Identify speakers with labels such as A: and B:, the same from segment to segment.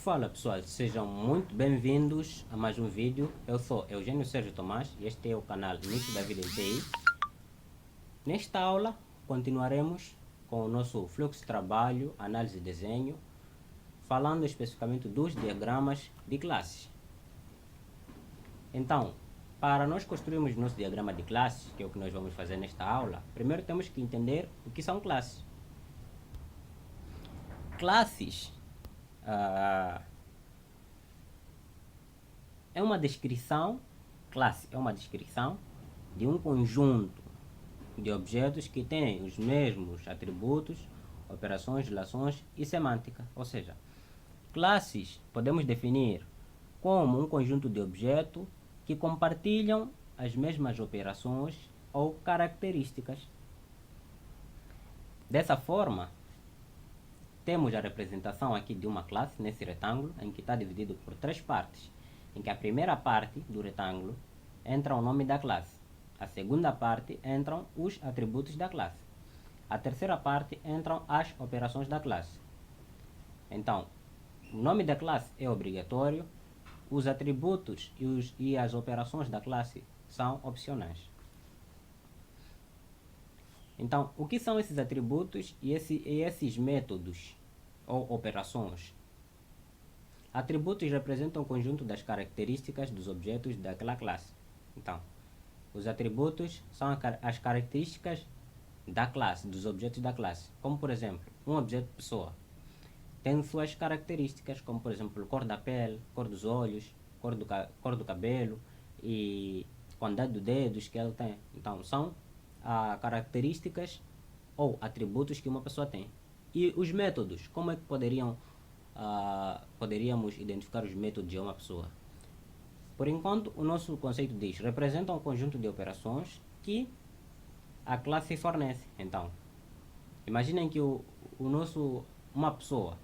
A: Fala pessoal, sejam muito bem-vindos a mais um vídeo. Eu sou Eugênio Sérgio Tomás e este é o canal Início da Vida em TI. Nesta aula continuaremos com o nosso fluxo de trabalho, análise e desenho, falando especificamente dos diagramas de classes. Então, para nós construirmos nosso diagrama de classes, que é o que nós vamos fazer nesta aula, primeiro temos que entender o que são classes. Classes é uma descrição, classe é uma descrição de um conjunto de objetos que têm os mesmos atributos, operações, relações e semântica. Ou seja, classes podemos definir como um conjunto de objetos que compartilham as mesmas operações ou características. Dessa forma, temos a representação aqui de uma classe nesse retângulo, em que está dividido por três partes, em que a primeira parte do retângulo entra o nome da classe, a segunda parte entram os atributos da classe, a terceira parte entram as operações da classe. Então, o nome da classe é obrigatório, os atributos e as operações da classe são opcionais. Então, o que são esses atributos e esses métodos ou operações? Atributos representam o conjunto das características dos objetos daquela classe. Então, os atributos são as características da classe, dos objetos da classe. Como, por exemplo, um objeto pessoa tem suas características, como, por exemplo, cor da pele, cor dos olhos, cor do cabelo e quantidade de dedos que ele tem. Então, são características ou atributos que uma pessoa tem. E os métodos, como é que poderíamos identificar os métodos de uma pessoa? Por enquanto, o nosso conceito diz: representam um conjunto de operações que a classe fornece. Então, imaginem que uma pessoa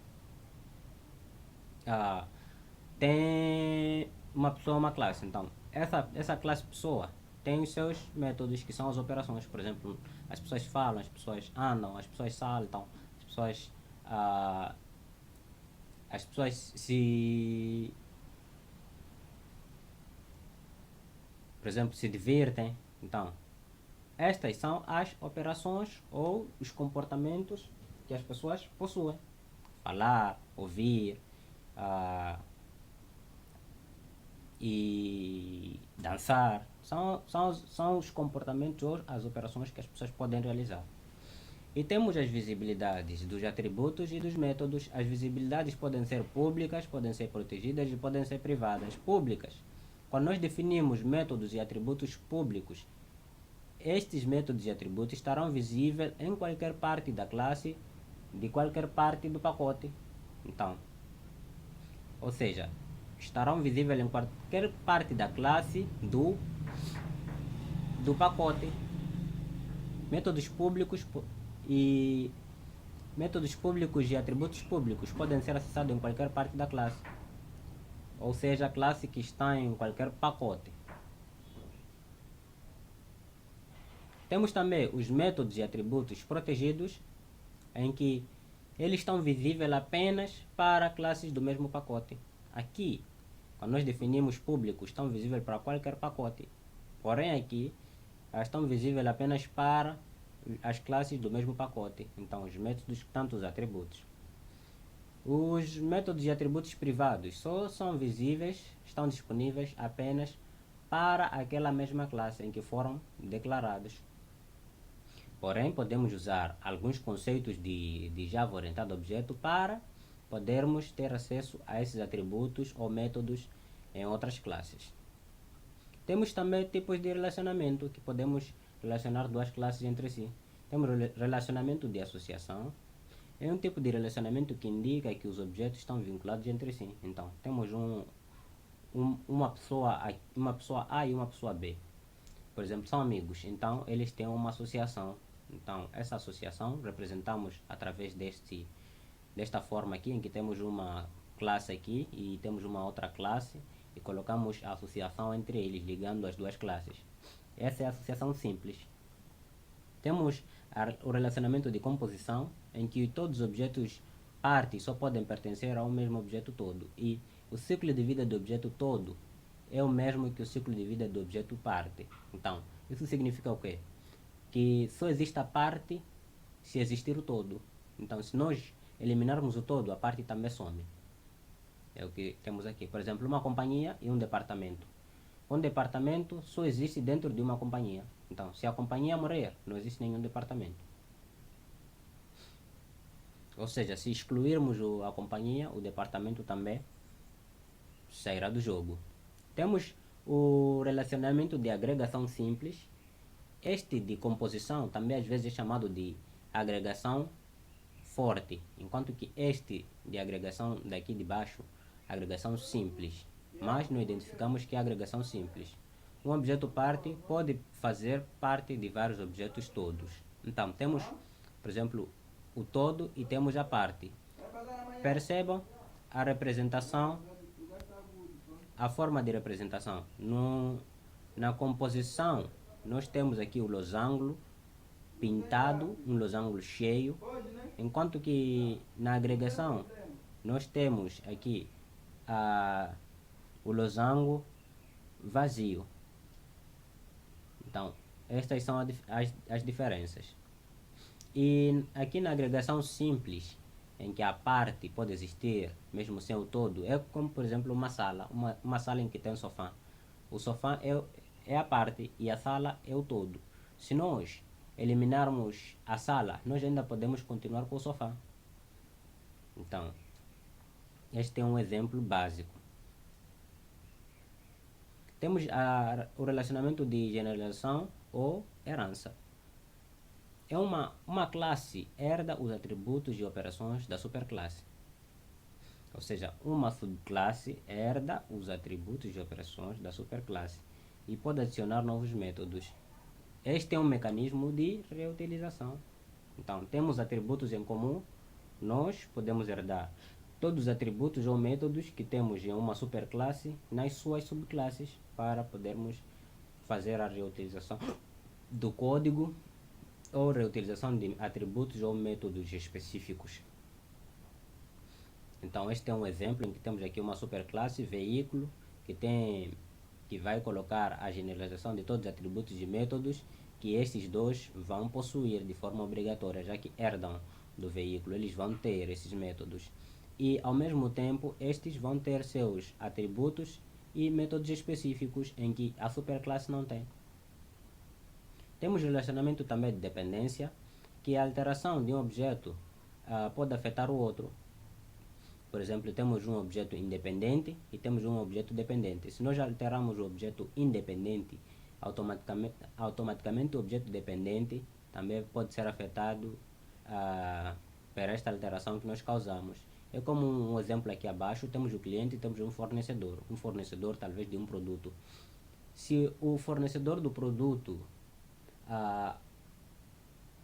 A: tem uma classe. Então, essa classe pessoa tem os seus métodos, que são as operações. Por exemplo, as pessoas falam, as pessoas andam, as pessoas saltam, as pessoas se, por exemplo, se divertem. Então, estas são as operações ou os comportamentos que as pessoas possuem: falar, ouvir, e dançar. São os comportamentos ou as operações que as pessoas podem realizar. E temos as visibilidades dos atributos e dos métodos. As visibilidades podem ser públicas, podem ser protegidas e podem ser privadas. Públicas: quando nós definimos métodos e atributos públicos, estes métodos e atributos estarão visíveis em qualquer parte da classe, de qualquer parte do pacote. Então, ou seja, estarão visíveis em qualquer parte da classe do pacote. Métodos públicos e atributos públicos podem ser acessados em qualquer parte da classe, ou seja, a classe que está em qualquer pacote. Temos também os métodos e atributos protegidos, em que eles estão visíveis apenas para classes do mesmo pacote. Aqui, quando nós definimos públicos, estão visíveis para qualquer pacote. Porém, aqui, elas estão visíveis apenas para as classes do mesmo pacote. Então, os métodos, tanto os atributos. Os métodos e atributos privados só são visíveis, estão disponíveis apenas para aquela mesma classe em que foram declarados. Porém, podemos usar alguns conceitos de Java orientado a objeto para podermos ter acesso a esses atributos ou métodos em outras classes. Temos também tipos de relacionamento, que podemos relacionar duas classes entre si. Temos relacionamento de associação. É um tipo de relacionamento que indica que os objetos estão vinculados entre si. Então, temos uma pessoa A e uma pessoa B. Por exemplo, são amigos, então eles têm uma associação. Então, essa associação representamos através desta forma aqui, em que temos uma classe aqui e temos uma outra classe, e colocamos a associação entre eles, ligando as duas classes. Essa é a associação simples. Temos o relacionamento de composição, em que todos os objetos partes só podem pertencer ao mesmo objeto todo. E o ciclo de vida do objeto todo é o mesmo que o ciclo de vida do objeto parte. Então, isso significa o quê? Que só existe a parte se existir o todo. Então, se nós eliminarmos o todo, a parte também some. É o que temos aqui. Por exemplo, uma companhia e um departamento. Um departamento só existe dentro de uma companhia. Então, se a companhia morrer, não existe nenhum departamento. Ou seja, se excluirmos a companhia, o departamento também sairá do jogo. Temos o relacionamento de agregação simples. Este de composição também às vezes é chamado de agregação forte, enquanto que este de agregação daqui de baixo, agregação simples. Mas não identificamos que é agregação simples. Um objeto parte pode fazer parte de vários objetos todos. Então, temos, por exemplo, o todo e temos a parte. Percebam a representação, a forma de representação. Na composição, nós temos aqui o losango pintado, um losango cheio, enquanto que na agregação nós temos aqui o losango vazio. Então, estas são as diferenças. E aqui na agregação simples, em que a parte pode existir mesmo sem o todo, é como, por exemplo, uma sala. Uma sala em que tem um sofá. O sofá é a parte e a sala é o todo. Se nós eliminarmos a sala, nós ainda podemos continuar com o sofá. Então, este é um exemplo básico. Temos o relacionamento de generalização ou herança. Uma classe herda os atributos e operações da superclasse. Ou seja, uma subclasse herda os atributos e operações da superclasse e pode adicionar novos métodos. Este é um mecanismo de reutilização. Então, temos atributos em comum, nós podemos herdar todos os atributos ou métodos que temos em uma superclasse nas suas subclasses para podermos fazer a reutilização do código ou reutilização de atributos ou métodos específicos. Então, este é um exemplo em que temos aqui uma superclasse veículo que vai colocar a generalização de todos os atributos e métodos que estes dois vão possuir de forma obrigatória, já que herdam do veículo, eles vão ter esses métodos. E, ao mesmo tempo, estes vão ter seus atributos e métodos específicos em que a superclasse não tem. Temos relacionamento também de dependência, que a alteração de um objeto pode afetar o outro. Por exemplo, temos um objeto independente e temos um objeto dependente. Se nós alterarmos o objeto independente, automaticamente o objeto dependente também pode ser afetado por esta alteração que nós causamos. É como um exemplo aqui abaixo, temos o cliente e temos um fornecedor talvez de um produto. Se o fornecedor do produto,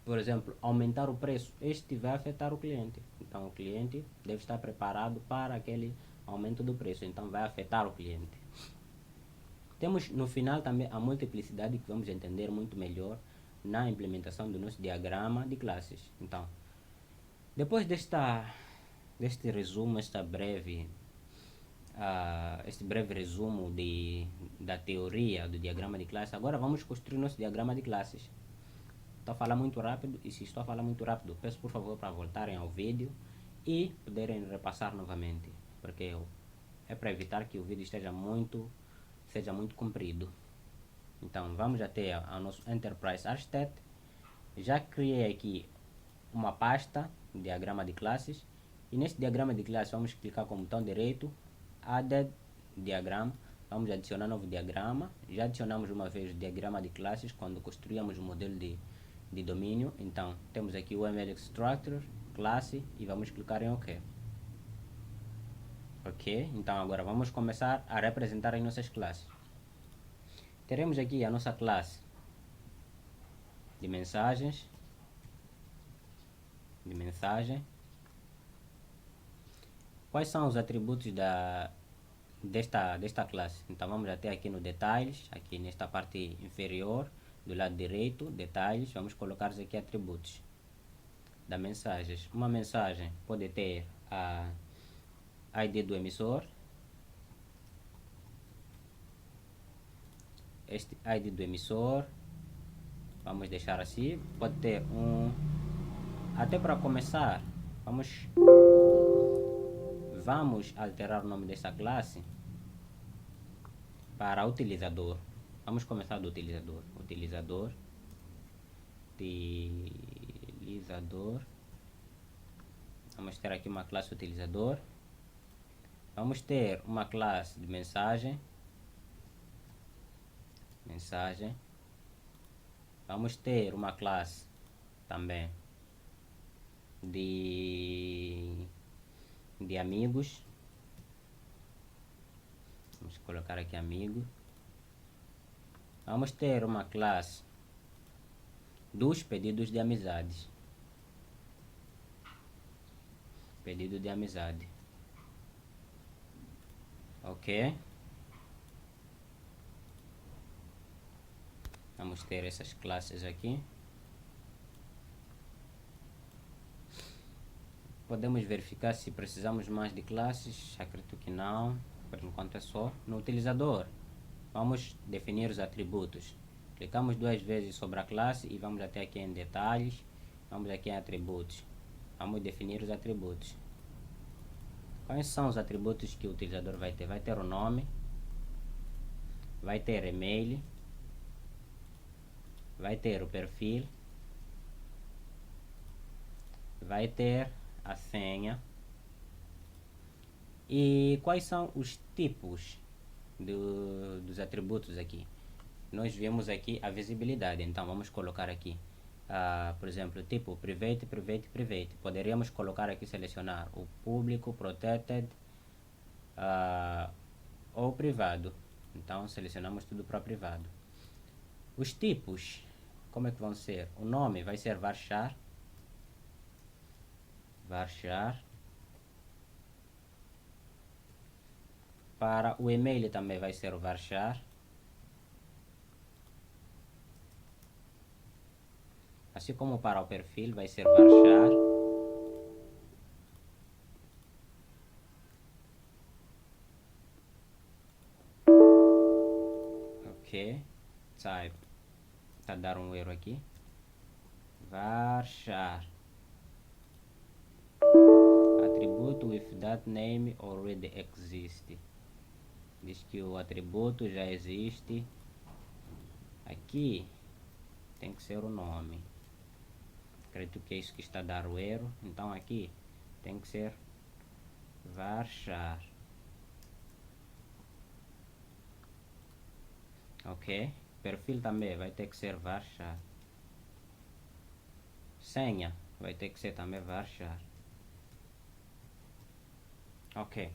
A: por exemplo, aumentar o preço, este vai afetar o cliente. Então o cliente deve estar preparado para aquele aumento do preço, então vai afetar o cliente. Temos no final também a multiplicidade, que vamos entender muito melhor na implementação do nosso diagrama de classes. Então, depois deste resumo, este breve resumo da teoria do diagrama de classes, agora vamos construir nosso diagrama de classes. Estou a falar muito rápido, e se estou a falar muito rápido, peço por favor para voltarem ao vídeo e poderem repassar novamente, porque é para evitar que o vídeo seja muito comprido. Então vamos até ao nosso Enterprise Architect. Já criei aqui uma pasta, diagrama de classes, e neste diagrama de classes vamos clicar com o botão direito, Added Diagram, vamos adicionar novo diagrama. Já adicionamos uma vez o diagrama de classes quando construíamos o modelo de domínio. Então temos aqui o ML Structure, classe, e vamos clicar em OK. Ok, então agora vamos começar a representar as nossas classes. Teremos aqui a nossa classe de mensagem. Quais são os atributos desta classe? Então vamos até aqui no detalhes, aqui nesta parte inferior do lado direito, detalhes, vamos colocar aqui atributos. da mensagens. Uma mensagem pode ter a ID do emissor, este ID do emissor, vamos deixar assim, pode ter um, até para começar, vamos alterar o nome dessa classe para utilizador. Vamos começar do utilizador. Utilizador. Vamos ter aqui uma classe utilizador. Vamos ter uma classe de mensagem. Vamos ter uma classe também de amigos. Vamos colocar aqui amigo. Vamos ter uma classe dos pedidos de amizades. Pedido de amizade. Ok. Vamos ter essas classes aqui. Podemos verificar se precisamos mais de classes. Acredito que não. Por enquanto é só. No utilizador, vamos definir os atributos. Clicamos duas vezes sobre a classe e vamos até aqui em detalhes. Vamos aqui em atributos. Vamos definir os atributos. Quais são os atributos que o utilizador vai ter? Vai ter o nome, vai ter e-mail, vai ter o perfil, vai ter a senha. E quais são os tipos dos atributos aqui? Nós vimos aqui a visibilidade, então vamos colocar aqui, por exemplo, tipo private. Poderíamos colocar aqui, selecionar o público, protected ou privado. Então selecionamos tudo para privado. Os tipos, como é que vão ser? O nome vai ser varchar. Para o e-mail também vai ser o varchar. Assim como para o perfil vai ser varchar. Ok. Type. Está a dar um erro aqui. Varchar. Atributo if that name already exists. Diz que o atributo já existe. Aqui tem que ser o nome. Acredito que é isso que está a dar o erro. Então aqui tem que ser varchar. Ok. Perfil também vai ter que ser varchar. Senha vai ter que ser também varchar. Ok.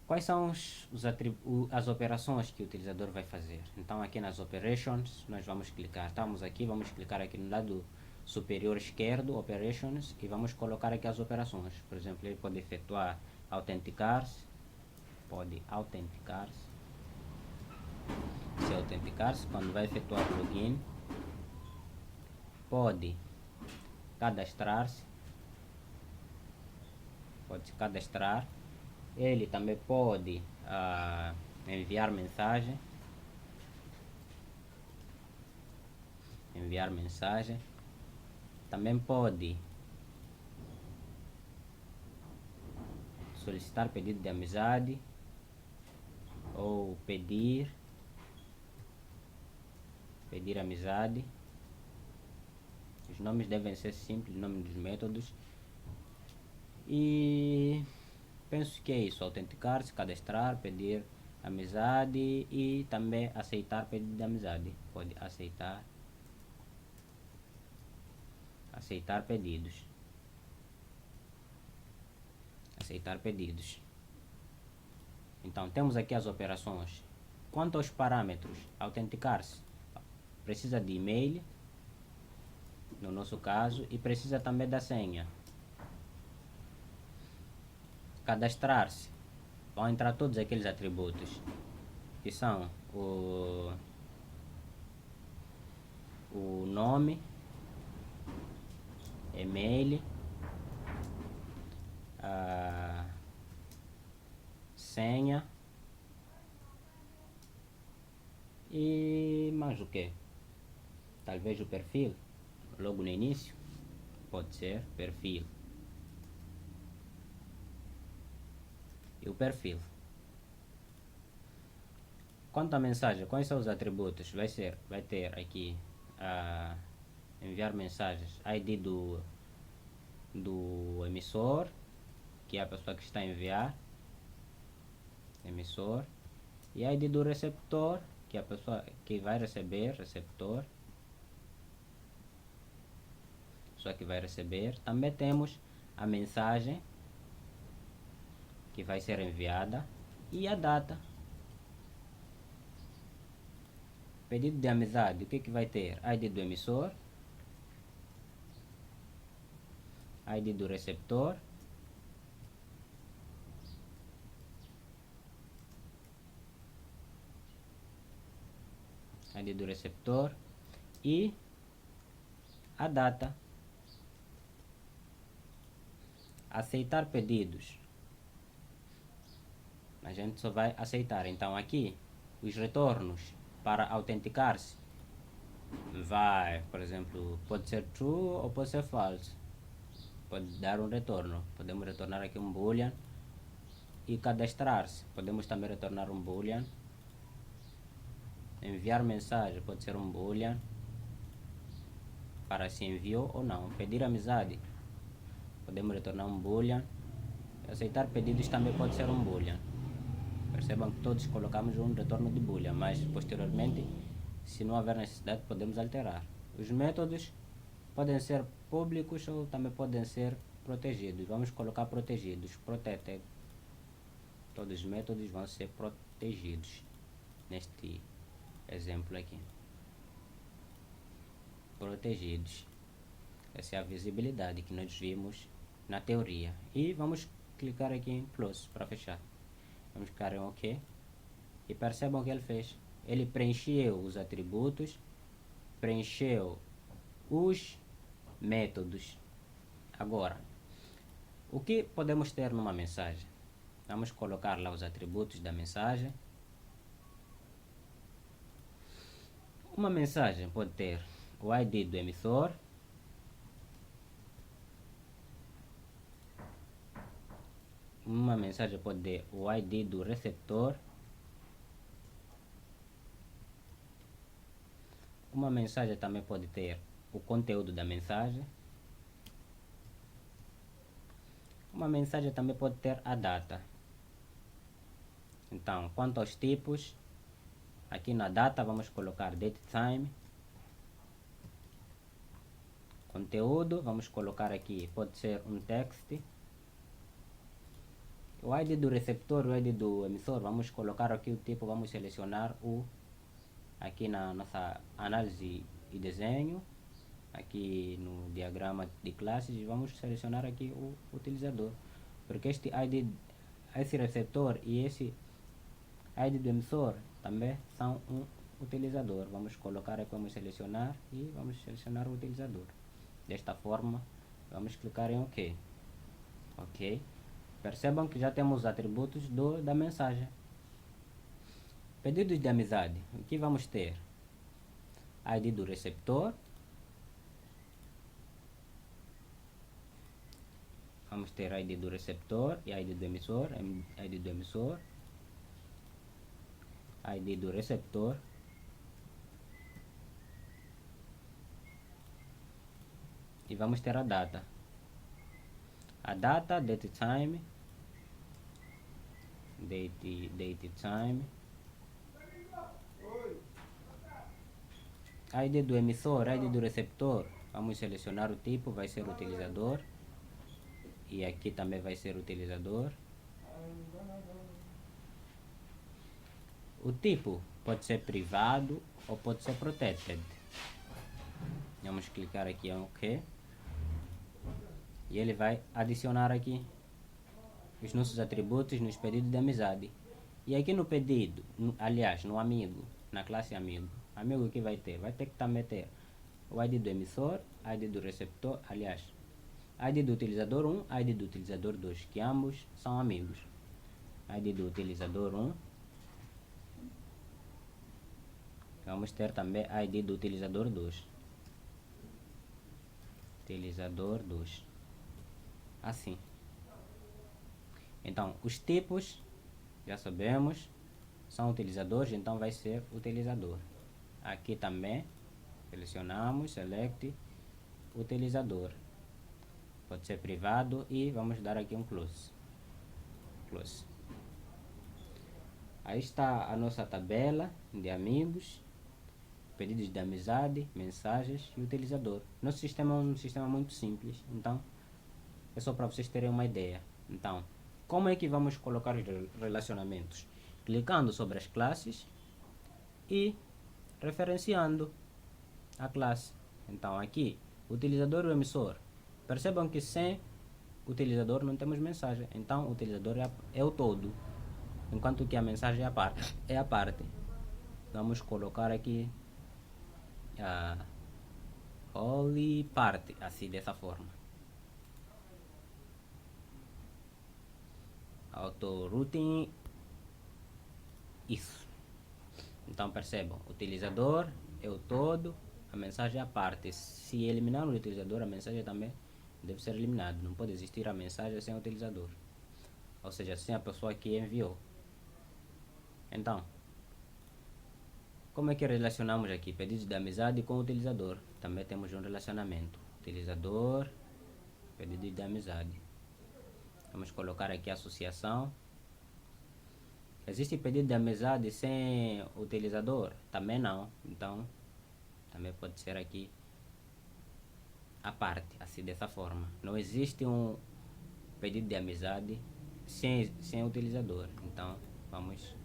A: Quais são as operações que o utilizador vai fazer? Então aqui nas operations nós vamos clicar. Estamos aqui, vamos clicar aqui no lado superior esquerdo, operations, e vamos colocar aqui as operações. Por exemplo, ele pode efetuar autenticar-se. Se autenticar-se quando vai efetuar o login. Pode cadastrar-se. Pode se cadastrar. Ele também pode enviar mensagem. Também pode solicitar pedido de amizade ou pedir amizade. Os nomes devem ser simples, nome dos métodos. E penso que é isso. Autenticar-se, cadastrar, pedir amizade e também aceitar pedido de amizade. Pode aceitar pedidos. Então temos aqui as operações. Quanto aos parâmetros, autenticar-se precisa de e-mail, no nosso caso, e precisa também da senha. Cadastrar-se, vão entrar todos aqueles atributos que são o nome, e-mail, a senha e mais o que? Talvez o perfil, logo no início, pode ser perfil. E o perfil. Quanto à mensagem, quais são os atributos? Vai ter aqui enviar mensagens, ID do emissor, que é a pessoa que está a enviar, emissor, e ID do receptor, que é a pessoa que vai receber, receptor, pessoa que vai receber. Também temos a mensagem que vai ser enviada e a data. Pedido de amizade, o que vai ter? ID do emissor, ID do receptor, ID do receptor e a data. Aceitar pedidos. A gente só vai aceitar. Então aqui, os retornos para autenticar-se vai, por exemplo, pode ser true ou pode ser false. Pode dar um retorno. Podemos retornar aqui um boolean e cadastrar-se. Podemos também retornar um boolean. Enviar mensagem pode ser um boolean para se enviou ou não. Pedir amizade, podemos retornar um boolean. Aceitar pedidos também pode ser um boolean. Percebam que todos colocamos um retorno de boolean, mas posteriormente, se não houver necessidade, podemos alterar. Os métodos podem ser públicos ou também podem ser protegidos. Vamos colocar protegidos, protected. Todos os métodos vão ser protegidos neste exemplo aqui. Protegidos. Essa é a visibilidade que nós vimos na teoria. E vamos clicar aqui em plus para fechar. Vamos clicar em OK. E percebam o que ele fez. Ele preencheu os atributos, preencheu os métodos. Agora, o que podemos ter numa mensagem? Vamos colocar lá os atributos da mensagem. Uma mensagem pode ter o ID do emissor, uma mensagem pode ter o ID do receptor, uma mensagem também pode ter o conteúdo da mensagem, uma mensagem também pode ter a data. Então, quanto aos tipos, aqui na data vamos colocar date time. Conteúdo, vamos colocar aqui, pode ser um text. O ID do receptor, o ID do emissor, vamos colocar aqui o tipo, vamos selecionar o, aqui na nossa análise e desenho, aqui no diagrama de classes, vamos selecionar aqui o utilizador, porque este ID, esse receptor e esse ID do emissor também são um utilizador. Vamos colocar aqui, vamos selecionar e vamos selecionar o utilizador. Desta forma, vamos clicar em OK. OK. Percebam que já temos os atributos da mensagem. Pedidos de amizade. O que vamos ter? ID do receptor. Vamos ter ID do receptor e ID do emissor. ID do emissor. ID do receptor. E vamos ter a data. A data, date time. Date time. ID do emissor, ID do receptor. Vamos selecionar o tipo, vai ser utilizador. E aqui também vai ser utilizador. O tipo pode ser privado ou pode ser protected. Vamos clicar aqui em OK. E ele vai adicionar aqui os nossos atributos nos pedidos de amizade. E aqui no pedido, aliás, no amigo, na classe amigo, amigo que vai ter que também ter o ID do emissor, ID do receptor, aliás, ID do utilizador 1, ID do utilizador 2, que ambos são amigos. ID do utilizador 1. Vamos ter também ID do utilizador 2. Utilizador 2. Assim. Então, os tipos, já sabemos, são utilizadores, então vai ser utilizador. Aqui também, selecionamos, select, utilizador. Pode ser privado e vamos dar aqui um close. Close. Aí está a nossa tabela de amigos, pedidos de amizade, mensagens e utilizador. Nosso sistema é um sistema muito simples, então é só para vocês terem uma ideia. Então, como é que vamos colocar os relacionamentos? Clicando sobre as classes e referenciando a classe. Então aqui, utilizador e o emissor. Percebam que sem utilizador não temos mensagem. Então o utilizador é o todo, enquanto que a mensagem é a parte. Vamos colocar aqui a holy parte, assim, dessa forma. Auto-routing. Isso. Então percebam, o utilizador é o todo, a mensagem é a parte. Se eliminar o utilizador, a mensagem também deve ser eliminada. Não pode existir a mensagem sem o utilizador, ou seja, sem a pessoa que enviou. Então, como é que relacionamos aqui pedidos de amizade com o utilizador? Também temos um relacionamento. Utilizador, pedido de amizade. Vamos colocar aqui a associação. Existe pedido de amizade sem utilizador? Também não. Então, também pode ser aqui a parte, assim, dessa forma. Não existe um pedido de amizade sem utilizador. Então, vamos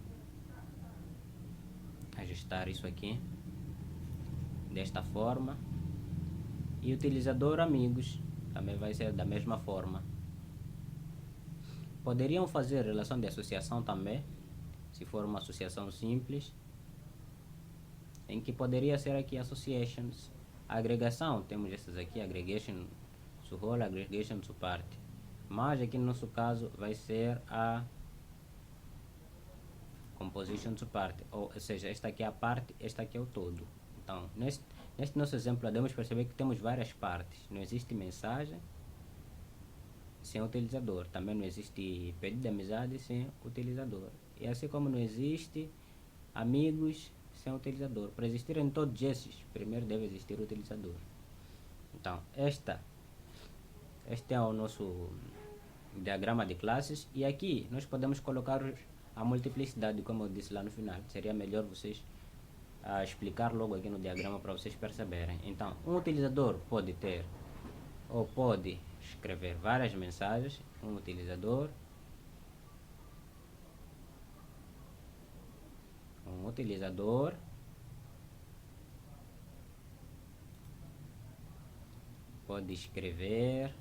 A: ajustar isso aqui desta forma. E utilizador amigos também vai ser da mesma forma. Poderiam fazer relação de associação também, se for uma associação simples, em que poderia ser aqui associations. A agregação, temos essas aqui, aggregation to whole, aggregation to party. Mas aqui no nosso caso vai ser a composition to party, ou seja, esta aqui é a parte, esta aqui é o todo. Então, neste nosso exemplo, podemos perceber que temos várias partes. Não existe mensagem sem utilizador. Também não existe pedido de amizade sem utilizador. E assim como não existe amigos sem utilizador. Para existirem todos esses, primeiro deve existir o utilizador. Então, este é o nosso diagrama de classes. E aqui nós podemos colocar a multiplicidade, como eu disse lá no final. Seria melhor vocês explicar logo aqui no diagrama para vocês perceberem. Então, um utilizador pode ter ou pode escrever várias mensagens. Um utilizador pode escrever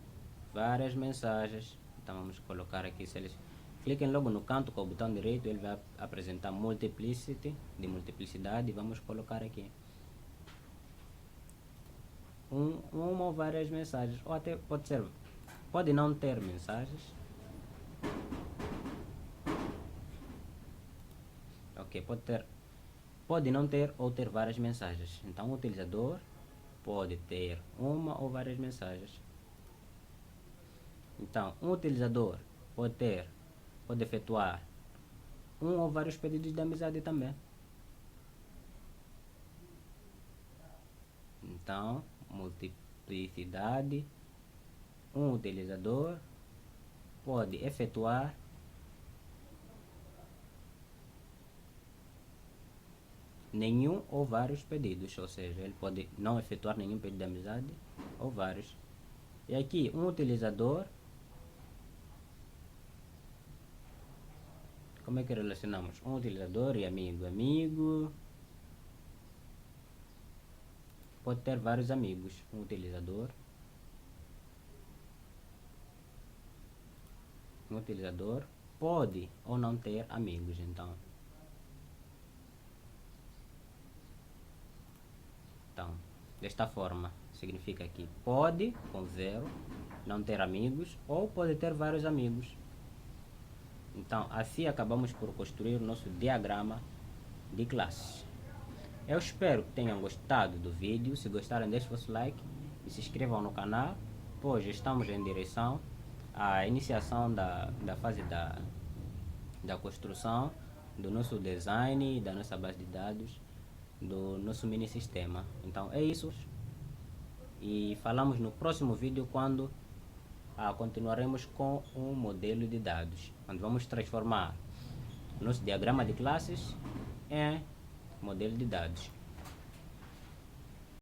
A: várias mensagens. Então vamos colocar aqui, cliquem logo no canto com o botão direito, ele vai apresentar multiplicity, de multiplicidade. Vamos colocar aqui uma ou várias mensagens, ou até pode não ter mensagens. Ok, pode não ter ou ter várias mensagens. Então o utilizador pode ter uma ou várias mensagens. Então um utilizador pode efetuar um ou vários pedidos de amizade também. Então, multiplicidade, um utilizador pode efetuar nenhum ou vários pedidos, ou seja, ele pode não efetuar nenhum pedido de amizade ou vários. E aqui um utilizador, como é que relacionamos? Um utilizador e amigo. Amigo pode ter vários amigos. Um utilizador pode ou não ter amigos. Então, desta forma, significa que pode, com 0, não ter amigos ou pode ter vários amigos. Então, assim acabamos por construir o nosso diagrama de classes. Eu espero que tenham gostado do vídeo. Se gostaram, deixe vosso like e se inscrevam no canal, pois estamos em direção à iniciação da fase da construção do nosso design, da nossa base de dados, do nosso mini sistema. Então é isso, e falamos no próximo vídeo, quando continuaremos com um modelo de dados, onde vamos transformar o nosso diagrama de classes em modelo de dados.